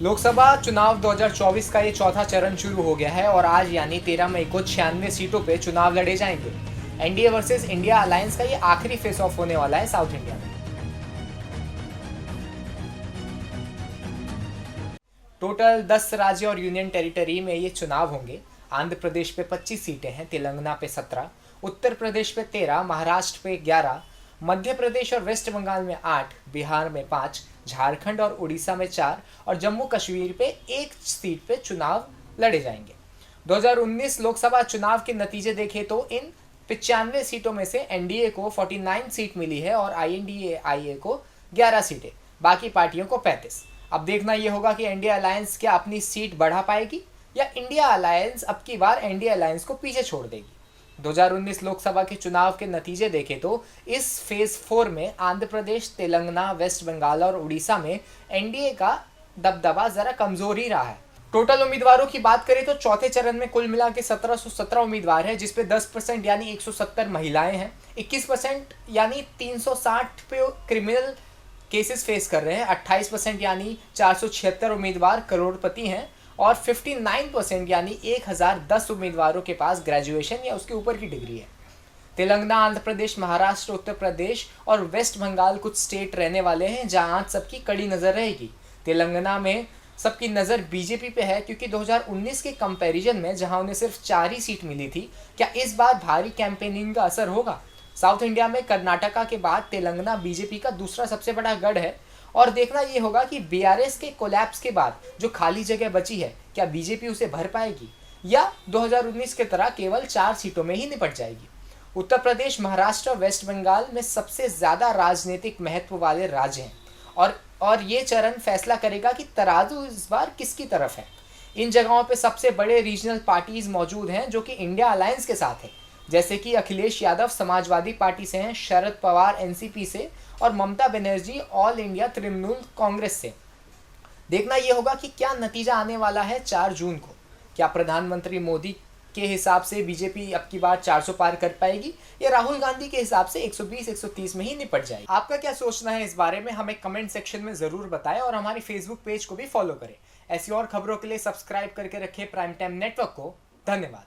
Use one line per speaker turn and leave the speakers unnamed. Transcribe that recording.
लोकसभा चुनाव 2024 का ये चौथा चरण शुरू हो गया है और आज यानी 13 मई को 96 सीटों पे चुनाव लड़े जाएंगे। एनडीए वर्सेस इंडिया अलायंस का ये आखिरी फेस ऑफ होने वाला है साउथ इंडिया में। टोटल 10 राज्य और यूनियन टेरिटरी में ये चुनाव होंगे। आंध्र प्रदेश पे 25 सीटें हैं, तेलंगाना पे 17, उत्तर प्रदेश पे 13, महाराष्ट्र पे 11, मध्य प्रदेश और वेस्ट बंगाल में 8, बिहार में 5, झारखंड और उड़ीसा में 4 और जम्मू कश्मीर पे 1 सीट पे चुनाव लड़े जाएंगे। 2019 लोकसभा चुनाव के नतीजे देखें तो इन 95 सीटों में से एनडीए को 49 सीट मिली है और आईएनडीए को 11 सीटें, बाकी पार्टियों को 35। अब देखना यह होगा कि इंडिया अलायंस क्या अपनी सीट बढ़ा पाएगी या इंडिया अलायंस अब की बार एनडीए अलायंस को पीछे छोड़ देगी। 2019 लोकसभा के चुनाव के नतीजे देखें तो इस फेज 4 में आंध्र प्रदेश, तेलंगाना, वेस्ट बंगाल और उड़ीसा में एनडीए का दबदबा जरा कमजोर ही रहा है। टोटल उम्मीदवारों की बात करें तो चौथे चरण में कुल मिला के 1717 उम्मीदवार हैं, जिसपे 10% यानी 170 महिलाएं हैं, 21% यानी 360 पे क्रिमिनल केसेस फेस कर रहे हैं, 28% यानी 476 उम्मीदवार करोड़पति हैं और 59% यानी 1010 उम्मीदवारों के पास ग्रेजुएशन या उसके ऊपर की डिग्री है। तेलंगाना, आंध्र प्रदेश, महाराष्ट्र, उत्तर प्रदेश और वेस्ट बंगाल कुछ स्टेट रहने वाले हैं जहां आज सबकी कड़ी नज़र रहेगी। तेलंगाना में सबकी नज़र बीजेपी पे है क्योंकि 2019 के कंपैरिजन में जहां उन्हें सिर्फ 4 ही सीट मिली थी, क्या इस बार भारी कैंपेनिंग का असर होगा? साउथ इंडिया में कर्नाटका के बाद तेलंगाना बीजेपी का दूसरा सबसे बड़ा गढ़ है और देखना ये होगा कि बीआरएस के कोलैप्स के बाद जो खाली जगह बची है क्या बीजेपी उसे भर पाएगी या 2019 के तरह केवल 4 सीटों में ही निपट जाएगी। उत्तर प्रदेश, महाराष्ट्र और वेस्ट बंगाल में सबसे ज़्यादा राजनीतिक महत्व वाले राज्य हैं और ये चरण फैसला करेगा कि तराजू इस बार किसकी तरफ है। इन जगहों पे सबसे बड़े रीजनल पार्टीज मौजूद हैं जो कि इंडिया अलायंस के साथ है, जैसे कि अखिलेश यादव समाजवादी पार्टी से हैं, शरद पवार एनसीपी से और ममता बनर्जी ऑल इंडिया तृणमूल कांग्रेस से। देखना यह होगा कि क्या नतीजा आने वाला है 4 जून को। क्या प्रधानमंत्री मोदी के हिसाब से बीजेपी अब की बार 400 पार कर पाएगी या राहुल गांधी के हिसाब से 120-130 में ही निपट जाएगी? आपका क्या सोचना है इस बारे में हमें कमेंट सेक्शन में ज़रूर बताएं और हमारी फेसबुक पेज को भी फॉलो करें। ऐसी और खबरों के लिए सब्सक्राइब करके रखें प्राइम टाइम नेटवर्क को। धन्यवाद।